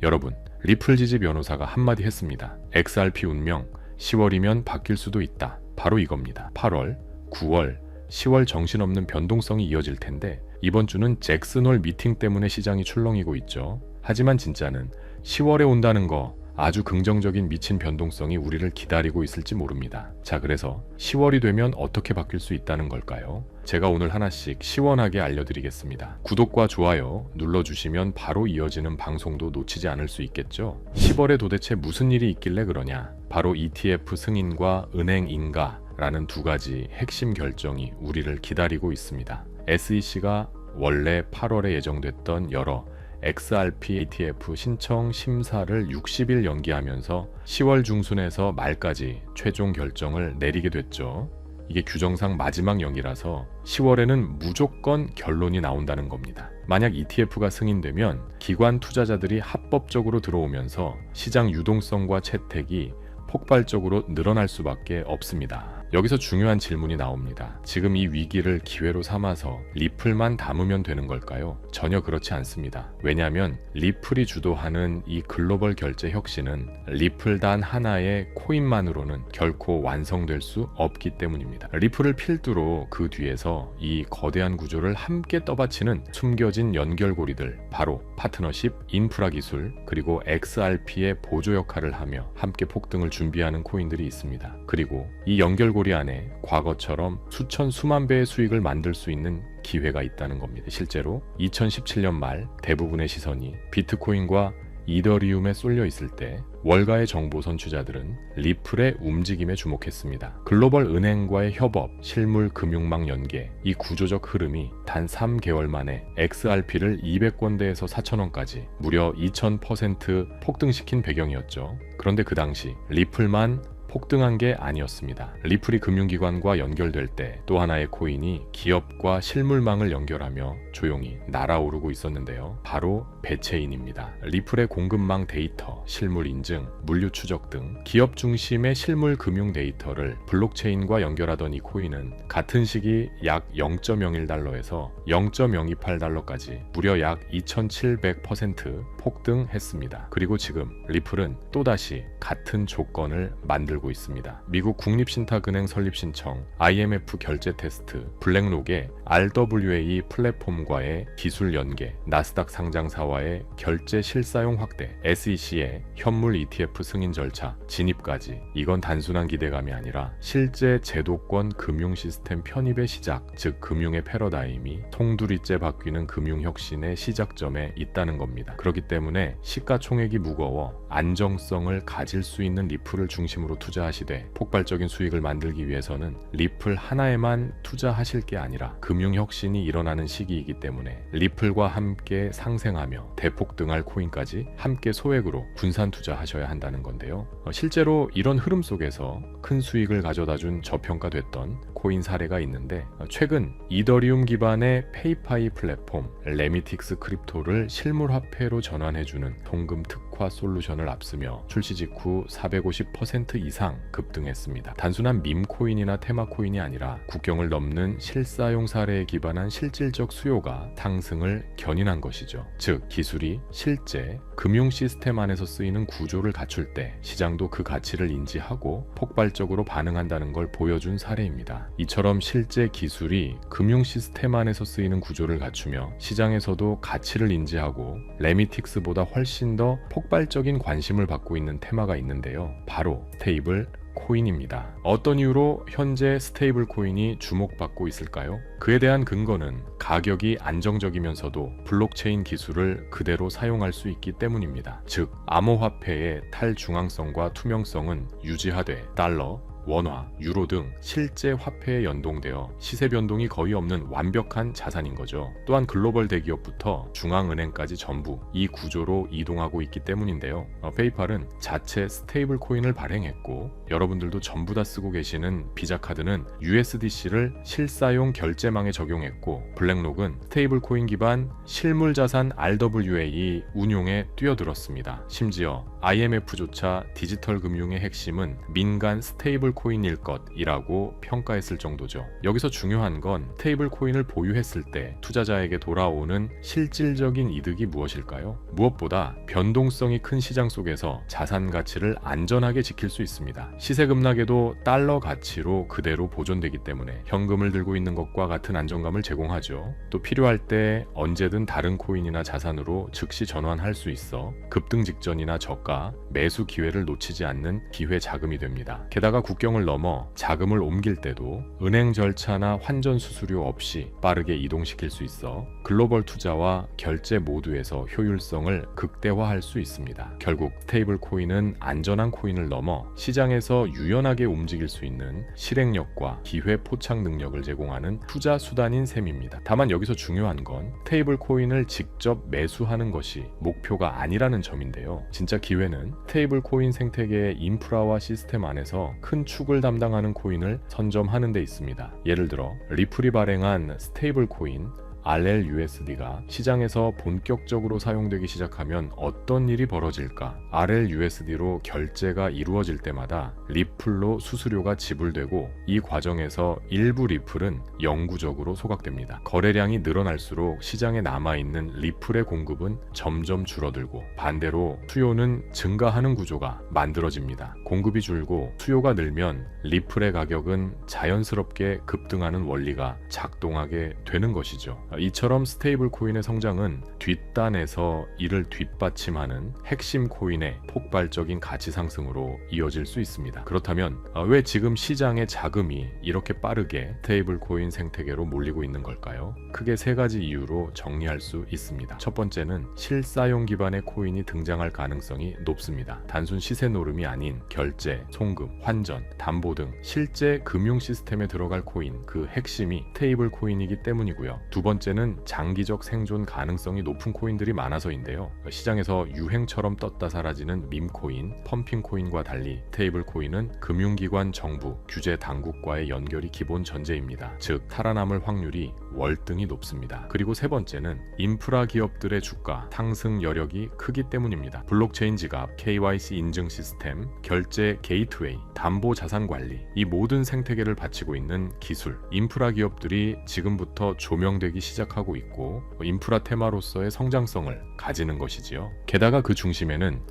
여러분, 리플지지 변호사가 한마디 했습니다. XRP 운명 10월이면 바뀔 수도 있다. 바로 이겁니다. 8월, 9월, 10월 정신없는 변동성이 이어질 텐데 이번 주는 잭슨홀 미팅 때문에 시장이 출렁이고 있죠. 하지만 진짜는 10월에 온다는 거 아주 긍정적인 미친 변동성이 우리를 기다리고 있을지 모릅니다. 자, 그래서 10월이 되면 어떻게 바뀔 수 있다는 걸까요? 제가 오늘 하나씩 시원하게 알려드리겠습니다. 구독과 좋아요 눌러주시면 바로 이어지는 방송도 놓치지 않을 수 있겠죠? 10월에 도대체 무슨 일이 있길래 그러냐? 바로 ETF 승인과 은행 인가라는 두 가지 핵심 결정이 우리를 기다리고 있습니다. SEC가 원래 8월에 예정됐던 여러 XRP ETF 신청 심사를 60일 연기하면서 10월 중순에서 말까지 최종 결정을 내리게 됐죠. 이게 규정상 마지막 연기라서 10월에는 무조건 결론이 나온다는 겁니다. 만약 ETF가 승인되면 기관 투자자들이 합법적으로 들어오면서 시장 유동성과 채택이 폭발적으로 늘어날 수밖에 없습니다. 여기서 중요한 질문이 나옵니다. 지금 이 위기를 기회로 삼아서 리플만 담으면 되는 걸까요? 전혀 그렇지 않습니다. 왜냐하면 리플이 주도하는 이 글로벌 결제 혁신은 리플 단 하나의 코인만으로는 결코 완성될 수 없기 때문입니다. 리플을 필두로 그 뒤에서 이 거대한 구조를 함께 떠받치는 숨겨진 연결고리들, 바로 파트너십, 인프라 기술, 그리고 XRP의 보조 역할을 하며 함께 폭등을 준비하는 코인들이 있습니다. 그리고 이 연결고리 안에 과거처럼 수천 수만 배의 수익을 만들 수 있는 기회가 있다는 겁니다. 실제로 2017년 말 대부분의 시선이 비트코인과 이더리움에 쏠려 있을 때 월가의 정보 선취자들은 리플의 움직임에 주목했습니다. 글로벌 은행과의 협업, 실물 금융망 연계, 이 구조적 흐름이 단 3개월 만에 XRP를 200권대에서 4,000원까지 무려 2000% 폭등시킨 배경이었죠. 그런데 그 당시 리플만 폭등한 게 아니었습니다. 리플이 금융기관과 연결될 때 또 하나의 코인이 기업과 실물망을 연결하며 조용히 날아오르고 있었는데요. 바로 배체인입니다. 리플의 공급망 데이터, 실물 인증, 물류 추적 등 기업 중심의 실물 금융 데이터를 블록체인과 연결하던 이 코인은 같은 시기 약 0.01달러에서 0.028달러까지 무려 약 2700% 폭등했습니다. 그리고 지금 리플은 또다시 같은 조건을 만들고 있습니다. 미국 국립신탁은행 설립 신청, IMF 결제 테스트, 블랙록의 RWA 플랫폼과의 기술 연계, 나스닥 상장사와의 결제 실사용 확대, SEC의 현물 ETF 승인 절차, 진입까지, 이건 단순한 기대감이 아니라 실제 제도권 금융 시스템 편입의 시작, 즉 금융의 패러다임이 통두리째 바뀌는 금융혁신의 시작점에 있다는 겁니다. 그렇기 때문에 시가총액이 무거워 안정성을 가질 수 있는 리플을 중심으로 투자하시되 폭발적인 수익을 만들기 위해서는 리플 하나에만 투자하실 게 아니라 금융혁신이 일어나는 시기이기 때문에 리플과 함께 상생하며 대폭등할 코인까지 함께 소액으로 분산 투자하셔야 한다는 건데요. 실제로 이런 흐름 속에서 큰 수익을 가져다준 저평가됐던 코인 사례가 있는데, 최근 이더리움 기반의 페이파이 플랫폼 레미틱스 크립토를 실물화폐로 전환해주는 통금 특화 솔루션을 앞서며 출시 직후 450% 이상 급등했습니다. 단순한 밈코인이나 테마코인이 아니라 국경을 넘는 실사용 사례에 기반한 실질적 수요가 상승을 견인한 것이죠. 즉, 기술이 실제 금융 시스템 안에서 쓰이는 구조를 갖출 때 시장도 그 가치를 인지하고 폭발적으로 반응한다는 걸 보여준 사례입니다. 이처럼 실제 기술이 금융 시스템 안에서 쓰이는 구조를 갖추며 시장에서도 가치를 인지하고 레미틱스보다 훨씬 더 폭발적인 관심을 받고 있는 테마가 있는데요. 바로 스테이블 코인입니다. 어떤 이유로 현재 스테이블 코인이 주목받고 있을까요? 그에 대한 근거는 가격이 안정적이면서도 블록체인 기술을 그대로 사용할 수 있기 때문입니다. 즉, 암호화폐의 탈중앙성과 투명성은 유지하되 달러, 원화, 유로 등 실제 화폐에 연동되어 시세 변동이 거의 없는 완벽한 자산인 거죠. 또한 글로벌 대기업부터 중앙은행까지 전부 이 구조로 이동하고 있기 때문인데요. 페이팔은 자체 스테이블 코인을 발행했고 여러분들도 전부 다 쓰고 계시는 비자 카드는 USDC를 실사용 결제망에 적용했고, 블랙록은 스테이블 코인 기반 실물 자산 RWA 운용에 뛰어들었습니다. 심지어 IMF조차 디지털 금융의 핵심은 민간 스테이블 코인일 것이라고 평가했을 정도죠. 여기서 중요한 건 스테이블 코인을 보유했을 때 투자자에게 돌아오는 실질적인 이득이 무엇일까요? 무엇보다 변동성이 큰 시장 속에서 자산 가치를 안전하게 지킬 수 있습니다. 시세 급락에도 달러 가치로 그대로 보존되기 때문에 현금을 들고 있는 것과 같은 안정감을 제공하죠. 또 필요할 때 언제든 다른 코인이나 자산으로 즉시 전환할 수 있어 급등 직전이나 저가, 매수 기회를 놓치지 않는 기회 자금이 됩니다. 게다가 국경을 넘어 자금을 옮길 때도 은행 절차나 환전 수수료 없이 빠르게 이동시킬 수 있어 글로벌 투자와 결제 모두에서 효율성을 극대화할 수 있습니다. 결국 스테이블 코인은 안전한 코인을 넘어 시장에서 유연하게 움직일 수 있는 실행력과 기회 포착 능력을 제공하는 투자 수단인 셈입니다. 다만 여기서 중요한 건 스테이블 코인을 직접 매수하는 것이 목표가 아니라는 점인데요. 진짜 기회는 스테이블 코인 생태계의 인프라와 시스템 안에서 큰 축을 담당하는 코인을 선점하는 데 있습니다. 예를 들어 리플이 발행한 스테이블 코인 RLUSD가 시장에서 본격적으로 사용되기 시작하면 어떤 일이 벌어질까? RLUSD로 결제가 이루어질 때마다 리플로 수수료가 지불되고 이 과정에서 일부 리플은 영구적으로 소각됩니다. 거래량이 늘어날수록 시장에 남아있는 리플의 공급은 점점 줄어들고 반대로 수요는 증가하는 구조가 만들어집니다. 공급이 줄고 수요가 늘면 리플의 가격은 자연스럽게 급등하는 원리가 작동하게 되는 것이죠. 이처럼 스테이블 코인의 성장은 뒷단에서 이를 뒷받침하는 핵심 코인의 폭발적인 가치 상승으로 이어질 수 있습니다. 그렇다면 왜 지금 시장의 자금이 이렇게 빠르게 스테이블 코인 생태계로 몰리고 있는 걸까요? 크게 세 가지 이유로 정리할 수 있습니다. 첫 번째는 실사용 기반의 코인이 등장할 가능성이 높습니다. 단순 시세 노름이 아닌 결제, 송금, 환전, 담보 등 실제 금융 시스템에 들어갈 코인, 그 핵심이 스테이블 코인이기 때문이고요. 두 번째는 장기적 생존 가능성이 높은 코인들이 많아서인데요. 시장에서 유행처럼 떴다 사라지는 밈코인, 펌핑코인과 달리 스테이블 코인은 금융기관, 정부, 규제 당국과의 연결이 기본 전제입니다. 즉 살아남을 확률이 월등히 높습니다. 그리고 세 번째는 인프라 기업들의 주가 상승 여력이 크기 때문입니다. 블록체인 지갑, KYC 인증 시스템, 결제 게이트웨이, 담보 자산 관리, 이 모든 생태계를 바치고 있는 기술, 인프라 기업들이 지금부터 조명되기 시작하고 있고 인프라 테마로서의 성장성을 가지는 것이지요. 게다가 그 중심에는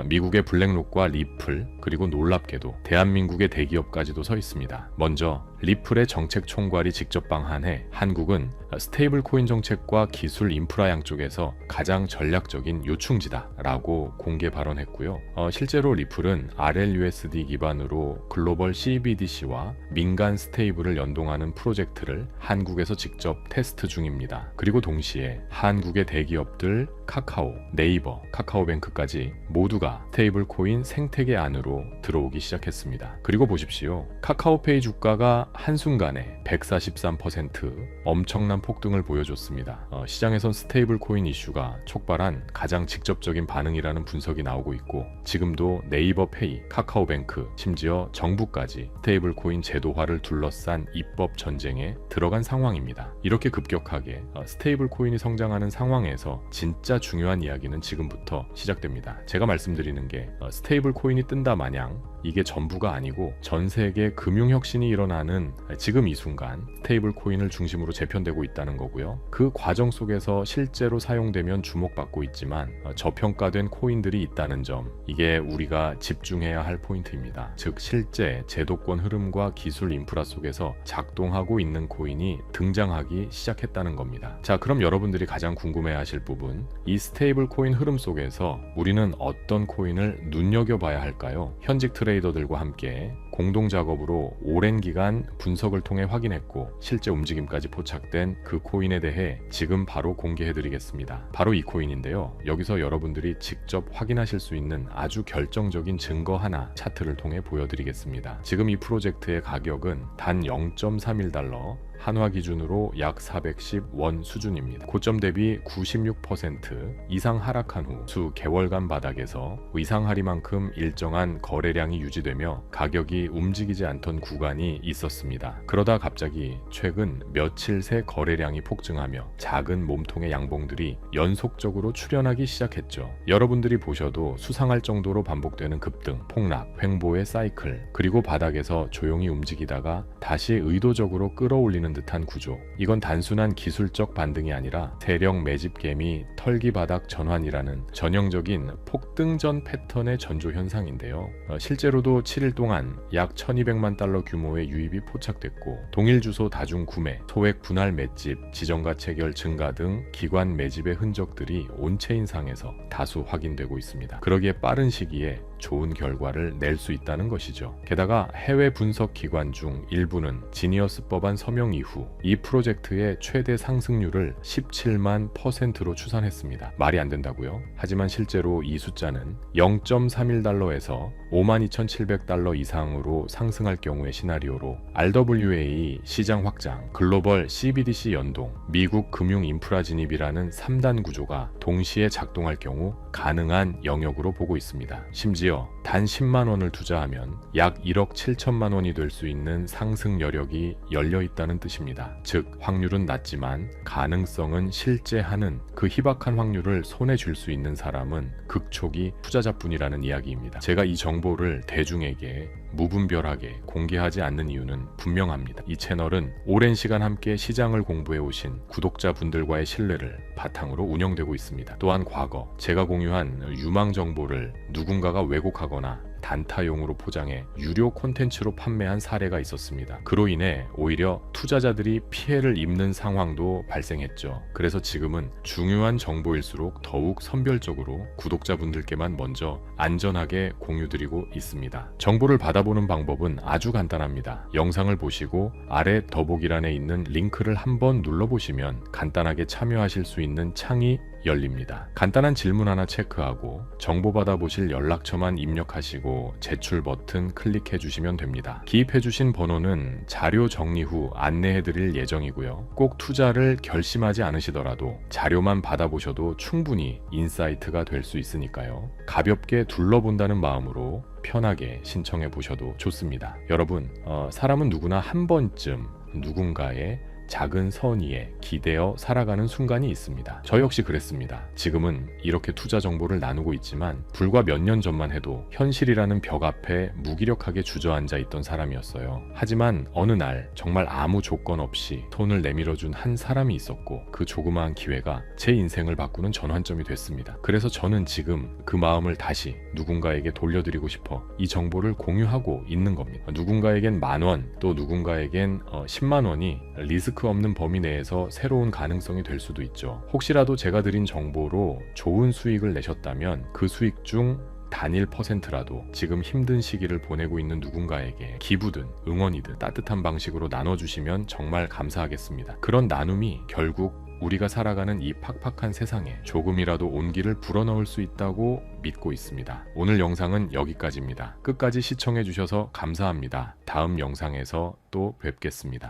미국의 블랙록과 리플, 그리고 놀랍게도 대한민국의 대기업까지도 서 있습니다. 먼저 리플의 정책 총괄이 직접 방한해 한국은 스테이블 코인 정책과 기술 인프라 양쪽에서 가장 전략적인 요충지다라고 공개 발언했고요. 실제로 리플은 RLUSD 기반으로 글로벌 CBDC와 민간 스테이블을 연동하는 프로젝트를 한국에서 직접 테스트 중입니다. 그리고 동시에 한국의 대기업들 카카오, 네이버, 카카오뱅크까지 모두가 스테이블 코인 생태계 안으로 들어오기 시작했습니다. 그리고 보십시오. 카카오페이 주가가 한순간에 143% 엄청난 폭등을 보여줬습니다. 시장에선 스테이블 코인 이슈가 촉발한 가장 직접적인 반응이라는 분석이 나오고 있고 지금도 네이버 페이, 카카오뱅크, 심지어 정부까지 스테이블 코인 제도화를 둘러싼 입법 전쟁에 들어간 상황입니다. 이렇게 급격하게 스테이블 코인이 성장하는 상황에서 진짜 중요한 이야기는 지금부터 시작됩니다. 제가 말씀드리는 게 스테이블 코인이 뜬다 마냥 이게 전부가 아니고 전 세계 금융혁신이 일어나는 지금 이 순간 스테이블 코인을 중심으로 재편되고 있다는 거고요. 그 과정 속에서 실제로 사용되면 주목받고 있지만 저평가된 코인들이 있다는 점, 이게 우리가 집중해야 할 포인트입니다. 즉 실제 제도권 흐름과 기술 인프라 속에서 작동하고 있는 코인이 등장하기 시작했다는 겁니다. 자, 그럼 여러분들이 가장 궁금해하실 부분, 이 스테이블 코인 흐름 속에서 우리는 어떤 코인을 눈여겨봐야 할까요? 현직 트레이더들과 함께 공동 작업으로 오랜 기간 분석을 통해 확인했고 실제 움직임까지 포착된 그 코인에 대해 지금 바로 공개해드리겠습니다. 바로 이 코인인데요. 여기서 여러분들이 직접 확인하실 수 있는 아주 결정적인 증거 하나 차트를 통해 보여드리겠습니다. 지금 이 프로젝트의 가격은 단 0.31달러, 한화 기준으로 약 410원 수준입니다. 고점 대비 96% 이상 하락한 후 수 개월간 바닥에서 의상하리만큼 일정한 거래량이 유지되며 가격이 움직이지 않던 구간이 있었습니다. 그러다 갑자기 최근 며칠 새 거래량이 폭증하며 작은 몸통의 양봉들이 연속적으로 출현하기 시작했죠. 여러분들이 보셔도 수상할 정도로 반복되는 급등, 폭락, 횡보의 사이클, 그리고 바닥에서 조용히 움직이다가 다시 의도적으로 끌어올리는 듯한 구조. 이건 단순한 기술적 반등이 아니라 세력 매집개미 털기 바닥 전환이라는 전형적인 폭등전 패턴의 전조 현상인데요. 실제로도 7일 동안 약 1200만 달러 규모의 유입이 포착됐고 동일 주소 다중 구매, 소액 분할 맷집, 지정가 체결 증가 등 기관 매집의 흔적들이 온체인상에서 다수 확인되고 있습니다. 그러기에 빠른 시기에 좋은 결과를 낼 수 있다는 것이죠. 게다가 해외 분석 기관 중 일부는 지니어스 법안 서명 이후 이 프로젝트의 최대 상승률을 17만 %로 추산했습니다. 말이 안 된다고요? 하지만 실제로 이 숫자는 0.31달러에서 52,700달러 이상으로 상승할 경우의 시나리오로 RWA 시장 확장, 글로벌 CBDC 연동, 미국 금융 인프라 진입이라는 3단 구조가 동시에 작동할 경우 가능한 영역으로 보고 있습니다. 심지어 단 10만 원을 투자하면 약 1억 7천만 원이 될 수 있는 상승 여력이 열려 있다는 뜻입니다. 즉 확률은 낮지만 가능성은 실제하는 그 희박한 확률을 손에 쥘 수 있는 사람은 극초기 투자자뿐이라는 이야기입니다. 제가 이 정보를 대중에게 무분별하게 공개하지 않는 이유는 분명합니다. 이 채널은 오랜 시간 함께 시장을 공부해 오신 구독자분들과의 신뢰를 바탕으로 운영되고 있습니다. 또한 과거 제가 공유한 유망 정보를 누군가가 왜곡하거나 단타용으로 포장해 유료 콘텐츠로 판매한 사례가 있었습니다. 그로 인해 오히려 투자자들이 피해를 입는 상황도 발생했죠. 그래서 지금은 중요한 정보일수록 더욱 선별적으로 구독자분들께만 먼저 안전하게 공유드리고 있습니다. 정보를 받아보는 방법은 아주 간단합니다. 영상을 보시고 아래 더보기란에 있는 링크를 한번 눌러보시면 간단하게 참여하실 수 있는 창이 열립니다. 간단한 질문 하나 체크하고 정보 받아보실 연락처만 입력하시고 제출 버튼 클릭해 주시면 됩니다. 기입해 주신 번호는 자료 정리 후 안내해 드릴 예정이고요. 꼭 투자를 결심하지 않으시더라도 자료만 받아보셔도 충분히 인사이트가 될 수 있으니까요. 가볍게 둘러본다는 마음으로 편하게 신청해 보셔도 좋습니다. 여러분, 사람은 누구나 한 번쯤 누군가의 작은 선의에 기대어 살아가는 순간이 있습니다. 저 역시 그랬습니다. 지금은 이렇게 투자 정보를 나누고 있지만 불과 몇 년 전만 해도 현실이라는 벽 앞에 무기력하게 주저앉아 있던 사람이었어요. 하지만 어느 날 정말 아무 조건 없이 손을 내밀어준 한 사람이 있었고 그 조그마한 기회가 제 인생을 바꾸는 전환점이 됐습니다. 그래서 저는 지금 그 마음을 다시 누군가에게 돌려드리고 싶어 이 정보를 공유하고 있는 겁니다. 누군가에겐 10,000원, 또 누군가에겐 10만 원이 리스크 없는 범위 내에서 새로운 가능성이 될 수도 있죠. 혹시라도 제가 드린 정보로 좋은 수익을 내셨다면 그 수익 중 단일 %라도 지금 힘든 시기를 보내고 있는 누군가에게 기부든 응원이든 따뜻한 방식으로 나눠주시면 정말 감사하겠습니다. 그런 나눔이 결국 우리가 살아가는 이 팍팍한 세상에 조금이라도 온기를 불어넣을 수 있다고 믿고 있습니다. 오늘 영상은 여기까지입니다. 끝까지 시청해주셔서 감사합니다. 다음 영상에서 또 뵙겠습니다.